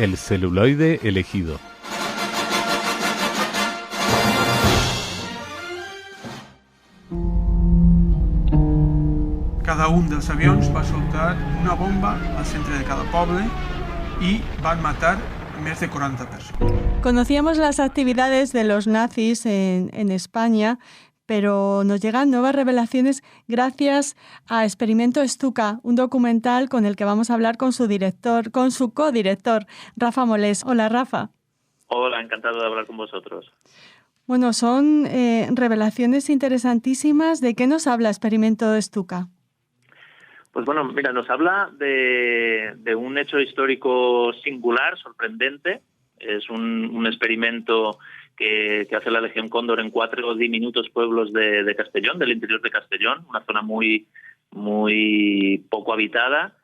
el celuloide elegido. Cada un dels avions va soltar una bomba al centre de cada poble y van matar més de 40 personas. Conocíamos las actividades de los nazis en España, pero nos llegan nuevas revelaciones gracias a Experimento Stuka, un documental con el que vamos a hablar con su codirector, Rafa Molés. Hola, Rafa. Hola, encantado de hablar con vosotros. Bueno, son revelaciones interesantísimas. ¿De qué nos habla Experimento Stuka? Pues bueno, mira, nos habla de un hecho histórico singular, sorprendente. Es un experimento que hace la Legión Cóndor en 4 diminutos pueblos de Castellón, del interior de Castellón, una zona muy poco habitada,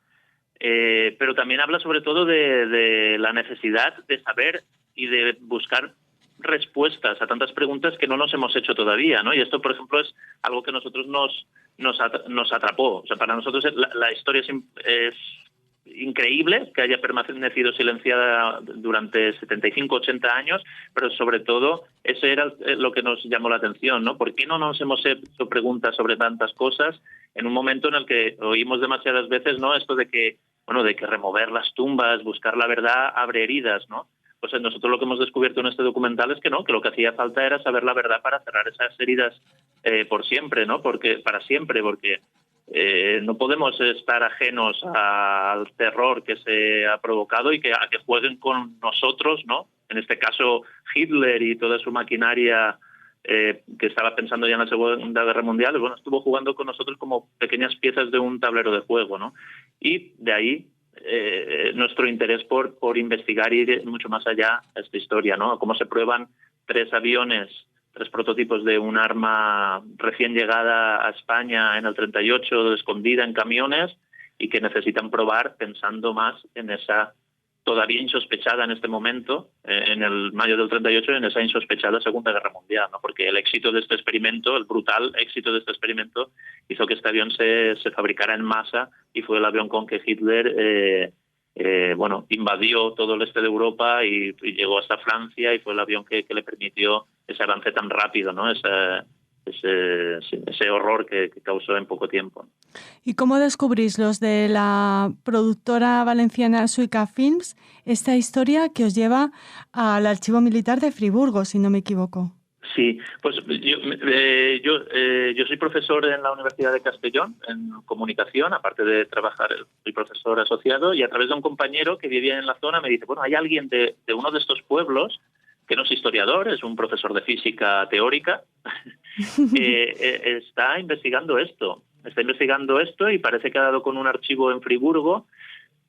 pero también habla sobre todo de la necesidad de saber y de buscar respuestas a tantas preguntas que no nos hemos hecho todavía, ¿no? Y esto, por ejemplo, es algo que a nosotros nos atrapó. O sea, para nosotros la historia es increíble que haya permanecido silenciada durante 75, 80 años, pero sobre todo eso era lo que nos llamó la atención, ¿no? ¿Por qué no nos hemos hecho preguntas sobre tantas cosas en un momento en el que oímos demasiadas veces, ¿no? Esto de que remover las tumbas, buscar la verdad abre heridas, ¿no? Pues nosotros lo que hemos descubierto en este documental es que no, que lo que hacía falta era saber la verdad para cerrar esas heridas por siempre, ¿no? Porque no podemos estar ajenos al terror que se ha provocado y a que jueguen con nosotros, ¿no? En este caso, Hitler y toda su maquinaria que estaba pensando ya en la Segunda Guerra Mundial, bueno, estuvo jugando con nosotros como pequeñas piezas de un tablero de juego, ¿no? Y de ahí nuestro interés por investigar y ir mucho más allá a esta historia, ¿no? Cómo se prueban 3 prototipos de un arma recién llegada a España en el 38, escondida en camiones, y que necesitan probar pensando más en esa todavía insospechada en este momento, en el mayo del 38, en esa insospechada Segunda Guerra Mundial, ¿no? Porque el éxito de este experimento, el brutal éxito de este experimento, hizo que este avión se fabricara en masa y fue el avión con que Hitler invadió todo el este de Europa y llegó hasta Francia, y fue el avión que le permitió ese avance tan rápido, ¿no? Ese horror que causó en poco tiempo. ¿Y cómo descubrís, los de la productora valenciana Suica Films, esta historia que os lleva al Archivo Militar de Friburgo, si no me equivoco? Sí, pues yo soy profesor en la Universidad de Castellón en comunicación, aparte de trabajar, soy profesor asociado, y a través de un compañero que vivía en la zona me dice, bueno, hay alguien de uno de estos pueblos que no es historiador, es un profesor de física teórica, está investigando esto y parece que ha dado con un archivo en Friburgo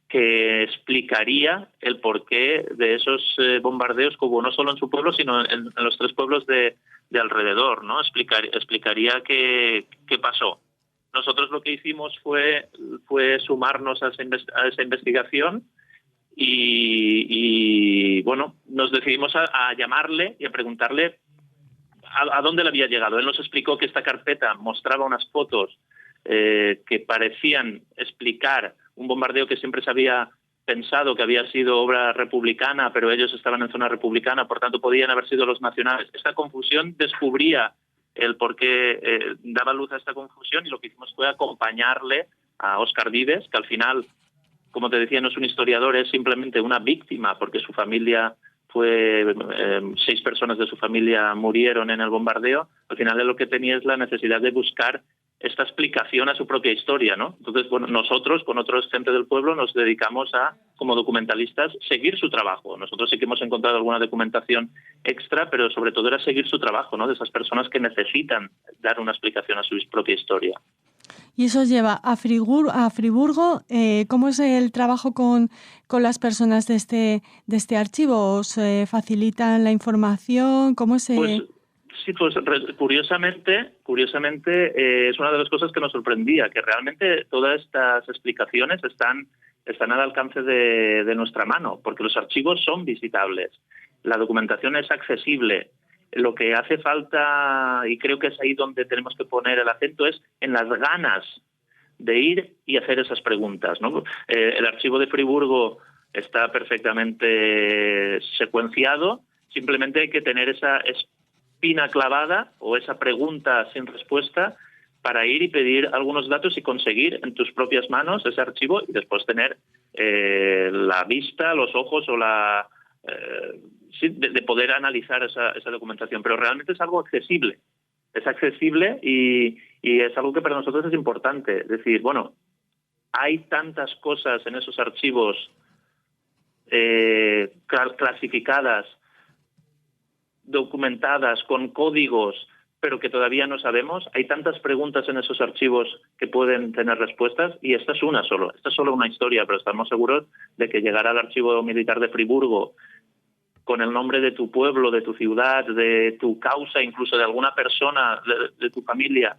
que explicaría el porqué de esos bombardeos que hubo no solo en su pueblo, sino en los 3 pueblos de alrededor, ¿no? Explicaría qué pasó. Nosotros lo que hicimos fue sumarnos a esa investigación y bueno, nos decidimos a llamarle y a preguntarle a dónde le había llegado. Él nos explicó que esta carpeta mostraba unas fotos que parecían explicar un bombardeo que siempre se había pensado que había sido obra republicana, pero ellos estaban en zona republicana, por tanto podían haber sido los nacionales. Esta confusión descubría el por qué daba luz a esta confusión, y lo que hicimos fue acompañarle a Óscar Vives, que al final, como te decía, no es un historiador, es simplemente una víctima, porque su familia 6 personas de su familia murieron en el bombardeo. Al final lo que tenía es la necesidad de buscar esta explicación a su propia historia, ¿no? Entonces, bueno, nosotros, con otros gente del pueblo, nos dedicamos a, como documentalistas, seguir su trabajo. Nosotros sí que hemos encontrado alguna documentación extra, pero sobre todo era seguir su trabajo, ¿no? De esas personas que necesitan dar una explicación a su propia historia. Y eso os lleva a Friburgo. ¿Cómo es el trabajo con las personas de este archivo? ¿Os facilitan la información? ¿Cómo se...? Pues sí, pues curiosamente es una de las cosas que nos sorprendía, que realmente todas estas explicaciones están al alcance de nuestra mano, porque los archivos son visitables, la documentación es accesible. Lo que hace falta, y creo que es ahí donde tenemos que poner el acento, es en las ganas de ir y hacer esas preguntas, ¿no? El archivo de Friburgo está perfectamente secuenciado, simplemente hay que tener esa espina clavada o esa pregunta sin respuesta para ir y pedir algunos datos y conseguir en tus propias manos ese archivo y después tener la vista, los ojos o de poder analizar esa documentación. Pero realmente es algo accesible. Es accesible y es algo que para nosotros es importante. Es decir, bueno, hay tantas cosas en esos archivos clasificadas, documentadas, con códigos, pero que todavía no sabemos. Hay tantas preguntas en esos archivos que pueden tener respuestas y esta es solo una historia, pero estamos seguros de que llegar al archivo militar de Friburgo con el nombre de tu pueblo, de tu ciudad, de tu causa, incluso de alguna persona de tu familia,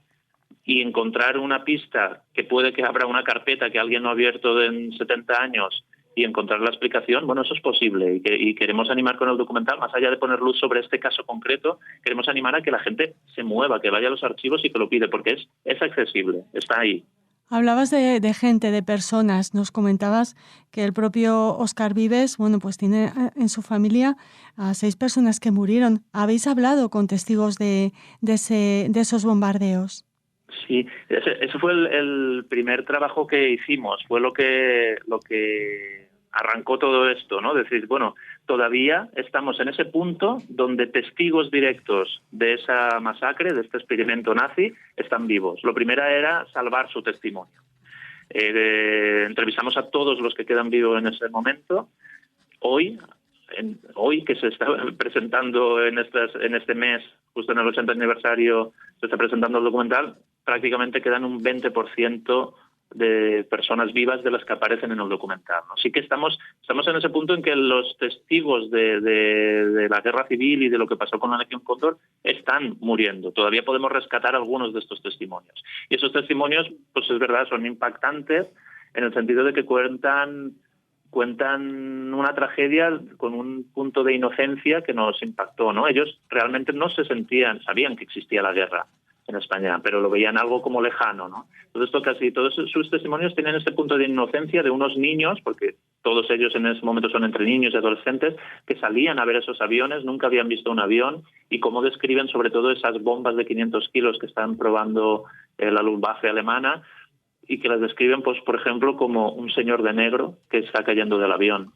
y encontrar una pista que puede que abra una carpeta que alguien no ha abierto en 70 años y encontrar la explicación, bueno, eso es posible y queremos animar con el documental, más allá de poner luz sobre este caso concreto, queremos animar a que la gente se mueva, que vaya a los archivos y que lo pide, porque es accesible, está ahí. Hablabas de gente, de personas. Nos comentabas que el propio Óscar Vives, bueno, pues tiene en su familia a 6 personas que murieron. ¿Habéis hablado con testigos de esos bombardeos? Sí, ese fue el primer trabajo que hicimos, fue lo que arrancó todo esto, ¿no? Decir, bueno, todavía estamos en ese punto donde testigos directos de esa masacre, de este experimento nazi, están vivos. Lo primero era salvar su testimonio. Entrevistamos a todos los que quedan vivos en ese momento. Hoy que se está presentando en este mes, justo en el 80 aniversario, se está presentando el documental, prácticamente quedan un 20% de personas vivas de las que aparecen en el documental, ¿no? Sí que estamos en ese punto en que los testigos de la guerra civil y de lo que pasó con la Legión Cóndor están muriendo. Todavía podemos rescatar algunos de estos testimonios. Y esos testimonios, pues es verdad, son impactantes en el sentido de que cuentan una tragedia con un punto de inocencia que nos impactó, ¿no? Ellos realmente no sabían que existía la guerra en España, pero lo veían algo como lejano, ¿no? Entonces casi todos sus testimonios tienen este punto de inocencia de unos niños, porque todos ellos en ese momento son entre niños y adolescentes, que salían a ver esos aviones, nunca habían visto un avión, y cómo describen sobre todo esas bombas de 500 kilos que están probando la Luftwaffe alemana, y que las describen, pues por ejemplo, como un señor de negro que está cayendo del avión,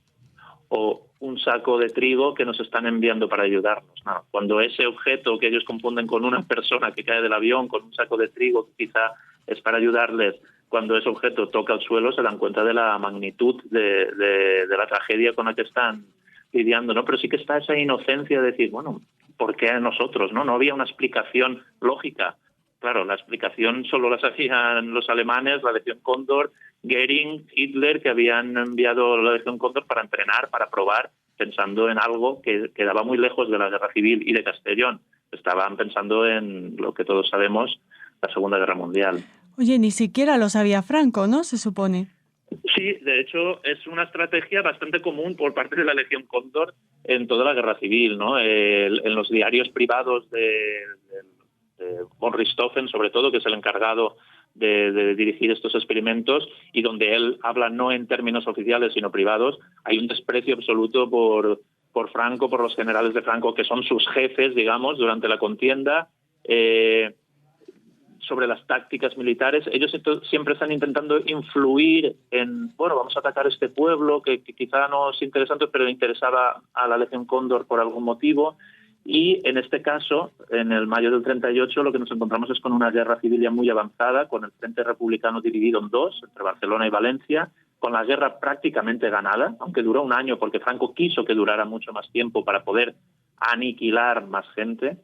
o un saco de trigo que nos están enviando para ayudarnos. No, cuando ese objeto que ellos confunden con una persona que cae del avión, con un saco de trigo que quizá es para ayudarles, cuando ese objeto toca el suelo se dan cuenta de la magnitud de la tragedia con la que están lidiando, ¿no? Pero sí que está esa inocencia de decir, bueno, ¿por qué a nosotros? No había una explicación lógica. Claro, la explicación solo la hacían los alemanes, la Legión Cóndor, Goering, Hitler, que habían enviado la Legión Cóndor para entrenar, para probar, pensando en algo que quedaba muy lejos de la Guerra Civil y de Castellón. Estaban pensando en lo que todos sabemos, la Segunda Guerra Mundial. Oye, ni siquiera lo sabía Franco, ¿no? Se supone. Sí, de hecho es una estrategia bastante común por parte de la Legión Cóndor en toda la Guerra Civil, ¿no? En los diarios privados de von Richthofen, sobre todo, que es el encargado de dirigir estos experimentos, y donde él habla no en términos oficiales sino privados, hay un desprecio absoluto por Franco, por los generales de Franco, que son sus jefes, digamos, durante la contienda, sobre las tácticas militares. Ellos siempre están intentando influir en, bueno, vamos a atacar este pueblo que quizá no es interesante, pero interesaba a la Legión Cóndor por algún motivo. Y en este caso, en el mayo del 38, lo que nos encontramos es con una guerra civil ya muy avanzada, con el Frente Republicano dividido en dos, entre Barcelona y Valencia, con la guerra prácticamente ganada, aunque duró un año porque Franco quiso que durara mucho más tiempo para poder aniquilar más gente.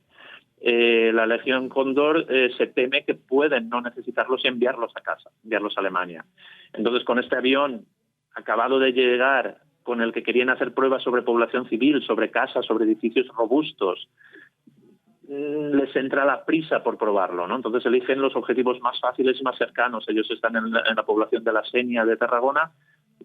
La Legión Cóndor se teme que pueden no necesitarlos y enviarlos a casa, enviarlos a Alemania. Entonces, con este avión acabado de llegar, con el que querían hacer pruebas sobre población civil, sobre casas, sobre edificios robustos, les entra la prisa por probarlo, ¿no? Entonces eligen los objetivos más fáciles y más cercanos. Ellos están en la población de la Sénia de Tarragona,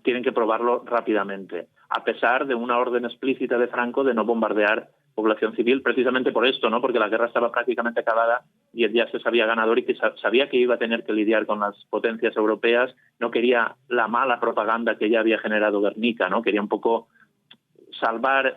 tienen que probarlo rápidamente, a pesar de una orden explícita de Franco de no bombardear población civil, precisamente por esto, ¿no? Porque la guerra estaba prácticamente acabada y él ya se sabía ganador y que sabía que iba a tener que lidiar con las potencias europeas. No quería la mala propaganda que ya había generado Guernica, ¿no? Quería un poco salvar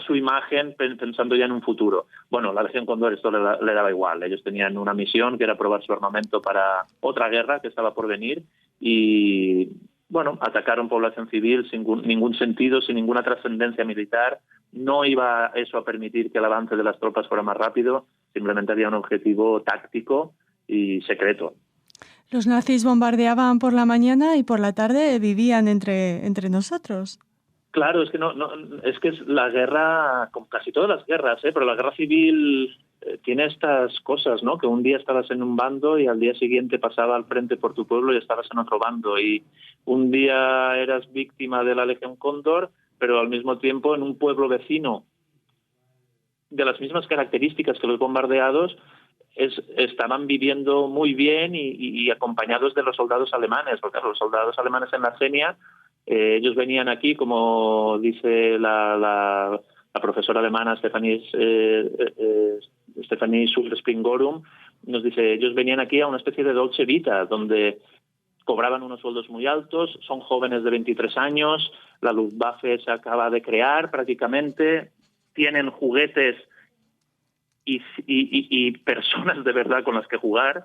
su imagen pensando ya en un futuro. Bueno, la Legión Cóndor esto le daba igual. Ellos tenían una misión que era probar su armamento para otra guerra que estaba por venir y, bueno, atacaron población civil sin ningún sentido, sin ninguna trascendencia militar. No iba eso a permitir que el avance de las tropas fuera más rápido. Simplemente había un objetivo táctico y secreto. Los nazis bombardeaban por la mañana y por la tarde vivían entre nosotros. Claro, es que es que es la guerra, como casi todas las guerras, pero la guerra civil tiene estas cosas, ¿no? Que un día estabas en un bando y al día siguiente pasaba al frente por tu pueblo y estabas en otro bando. Y un día eras víctima de la Legión Cóndor, pero al mismo tiempo en un pueblo vecino de las mismas características que los bombardeados, estaban viviendo muy bien y acompañados de los soldados alemanes, porque los soldados alemanes en la Senia, ellos venían aquí, como dice la profesora alemana Stefanie Sulz-Springorum, nos dice, ellos venían aquí a una especie de dolce vita, donde cobraban unos sueldos muy altos, son jóvenes de 23 años, la Luftwaffe se acaba de crear prácticamente, tienen juguetes y personas de verdad con las que jugar.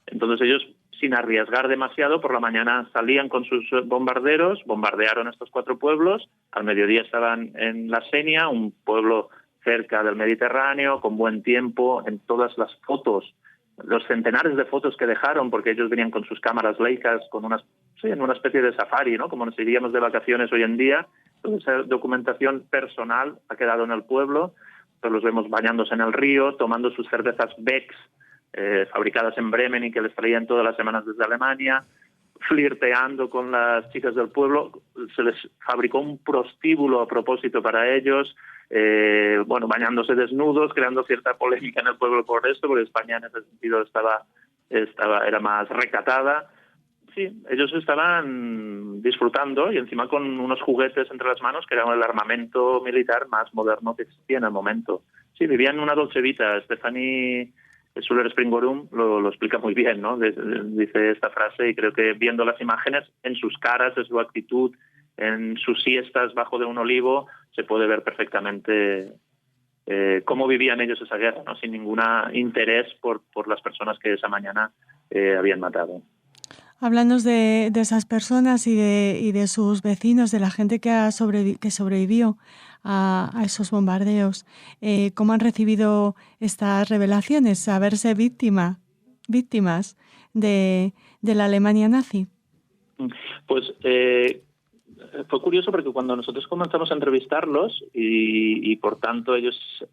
Entonces ellos, sin arriesgar demasiado, por la mañana salían con sus bombarderos, bombardearon estos 4 pueblos, al mediodía estaban en la Senia, un pueblo cerca del Mediterráneo, con buen tiempo. En todas las fotos, los centenares de fotos que dejaron, porque ellos venían con sus cámaras Leicas, en una especie de safari, ¿no? Como nos iríamos de vacaciones hoy en día. Toda esa documentación personal ha quedado en el pueblo. Entonces los vemos bañándose en el río, tomando sus cervezas Becks, fabricadas en Bremen y que les traían todas las semanas desde Alemania, flirteando con las chicas del pueblo. Se les fabricó un prostíbulo a propósito para ellos, bañándose desnudos, creando cierta polémica en el pueblo por esto, porque España en ese sentido era más recatada. Sí, ellos estaban disfrutando y encima con unos juguetes entre las manos que era el armamento militar más moderno que existía en el momento. Sí, vivían una dolce vita. Stefanie Sulz-Springorum lo explica muy bien, ¿no? Dice esta frase y creo que viendo las imágenes en sus caras, en su actitud, en sus siestas bajo de un olivo, se puede ver perfectamente cómo vivían ellos esa guerra, ¿no? Sin ningún interés por las personas que esa mañana habían matado. Háblanos de esas personas y de sus vecinos, de la gente que sobrevivió a esos bombardeos. ¿Cómo han recibido estas revelaciones, saberse víctimas de la Alemania nazi? Pues fue curioso porque cuando nosotros comenzamos a entrevistarlos y por tanto ellos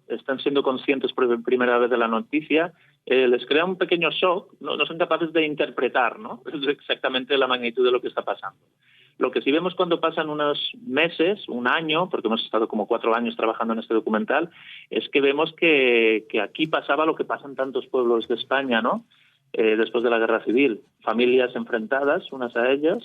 están siendo conscientes por primera vez de la noticia, les crea un pequeño shock, no son capaces de interpretar, ¿no? Exactamente la magnitud de lo que está pasando. Lo que sí vemos cuando pasan unos meses, un año, porque hemos estado como 4 años trabajando en este documental, es que vemos que aquí pasaba lo que pasa en tantos pueblos de España, ¿no? Después de la guerra civil, familias enfrentadas unas a ellas,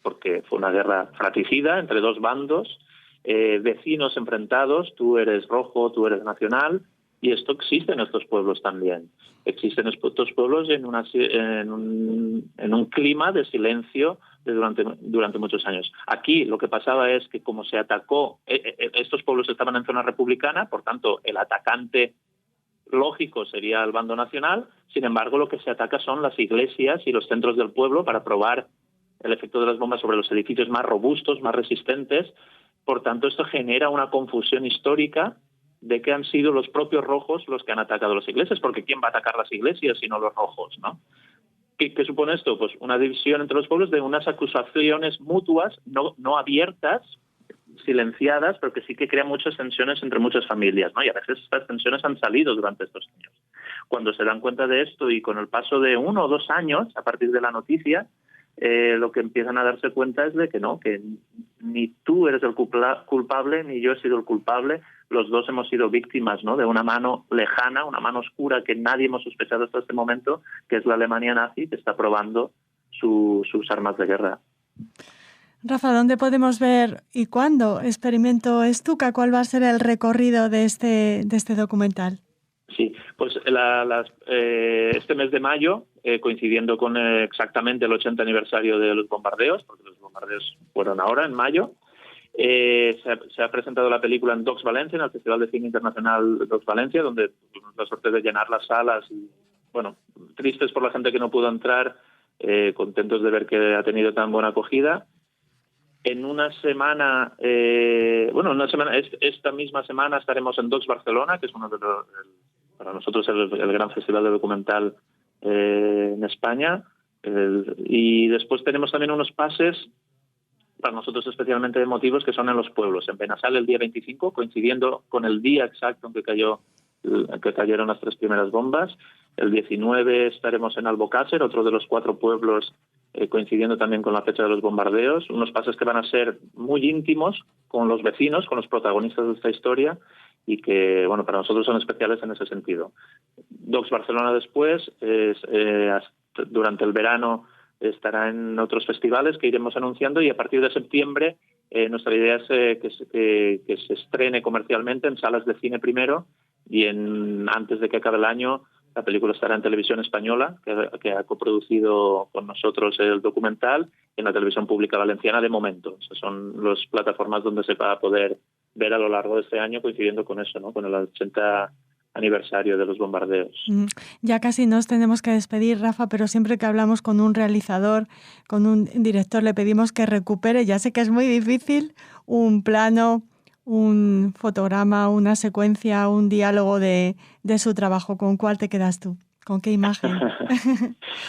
porque fue una guerra fratricida entre 2 bandos, vecinos enfrentados, tú eres rojo, tú eres nacional, y esto existe en estos pueblos también. Existen estos pueblos en un clima de silencio durante muchos años. Aquí lo que pasaba es que como se atacó, estos pueblos estaban en zona republicana, por tanto el atacante lógico sería el bando nacional, sin embargo lo que se ataca son las iglesias y los centros del pueblo para probar el efecto de las bombas sobre los edificios más robustos, más resistentes. Por tanto, esto genera una confusión histórica de que han sido los propios rojos los que han atacado las iglesias, porque ¿quién va a atacar las iglesias sino los rojos, ¿no? ¿Qué supone esto? Pues una división entre los pueblos de unas acusaciones mutuas, no abiertas, silenciadas, pero que sí que crean muchas tensiones entre muchas familias, ¿no? Y a veces estas tensiones han salido durante estos años. Cuando se dan cuenta de esto y con el paso de 1 o 2 años, a partir de la noticia, lo que empiezan a darse cuenta es de que no, que ni tú eres el culpable, ni yo he sido el culpable. Los dos hemos sido víctimas, ¿no? De una mano lejana, una mano oscura que nadie hemos sospechado hasta este momento, que es la Alemania nazi, que está probando sus armas de guerra. Rafa, ¿dónde podemos ver y cuándo Experimento Stuka? ¿Cuál va a ser el recorrido de este documental? Sí, pues este mes de mayo, coincidiendo con exactamente el 80 aniversario de los bombardeos, porque los bombardeos fueron ahora, en mayo, se ha presentado la película en Docs Valencia, en el Festival de Cine Internacional Docs Valencia, donde tuvimos la suerte de llenar las salas y, bueno, tristes por la gente que no pudo entrar, contentos de ver que ha tenido tan buena acogida. En una semana, esta misma semana estaremos en Docs Barcelona, que es uno de los, para nosotros el gran festival de documental en España. Y después tenemos también unos pases, para nosotros especialmente emotivos, que son en los pueblos. En Benassal el día 25, coincidiendo con el día exacto en que cayeron las 3 primeras bombas. El 19 estaremos en Albocàsser, otro de los 4 pueblos, coincidiendo también con la fecha de los bombardeos. Unos pases que van a ser muy íntimos con los vecinos, con los protagonistas de esta historia, y que, bueno, para nosotros son especiales en ese sentido. Docs Barcelona después, durante el verano, estará en otros festivales que iremos anunciando, y a partir de septiembre nuestra idea es que se estrene comercialmente en salas de cine primero, y antes de que acabe el año la película estará en Televisión Española, que ha coproducido con nosotros el documental, y en la televisión pública valenciana de momento. Esas son las plataformas donde se va a poder ver a lo largo de este año, coincidiendo con eso, ¿no? Con el 80 aniversario de los bombardeos. Ya casi nos tenemos que despedir, Rafa, pero siempre que hablamos con un realizador, con un director, le pedimos que recupere, ya sé que es muy difícil, un plano, un fotograma, una secuencia, un diálogo de su trabajo. ¿Con cuál te quedas tú? ¿Con qué imagen?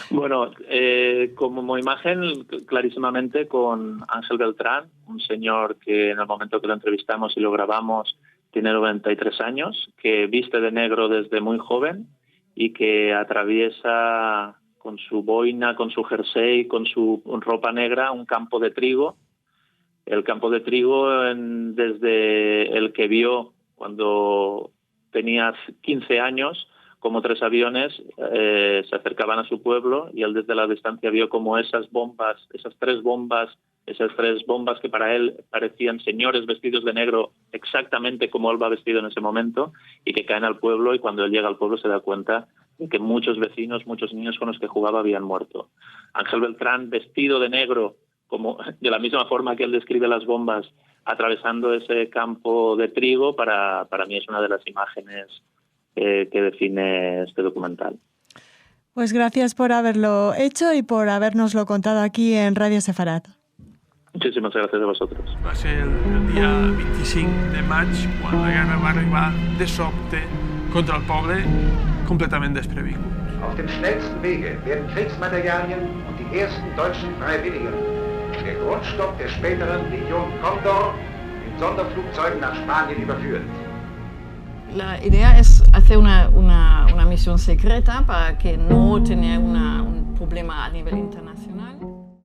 Bueno, como imagen, clarísimamente con Ángel Beltrán, un señor que en el momento que lo entrevistamos y lo grabamos tiene 93 años, que viste de negro desde muy joven y que atraviesa con su boina, con su jersey, con su ropa negra, un campo de trigo. El campo de trigo desde el que vio cuando tenía 15 años, como 3 aviones se acercaban a su pueblo, y él desde la distancia vio como esas tres bombas que para él parecían señores vestidos de negro, exactamente como él va vestido en ese momento, y que caen al pueblo, y cuando él llega al pueblo se da cuenta de que muchos vecinos, muchos niños con los que jugaba habían muerto. Ángel Beltrán, vestido de negro, como de la misma forma que él describe las bombas, atravesando ese campo de trigo, para mí es una de las imágenes que define este documental. Pues gracias por haberlo hecho y por habérnoslo contado aquí en Radio Sefarat. Muchísimas gracias a vosotros. Va ser el dia 25 de maig, quan la guerra va arribar de sobte contra el poble, completament desprevingut. Auf dem schnellsten Wege werden Kriegsmaterialien und die ersten deutschen Freiwilligen, der Grundstock der späteren Legion Condor, in Sonderflugzeugen nach Spanien überführt. La idea es hacer una misión secreta para que no tenga un problema a nivel internacional.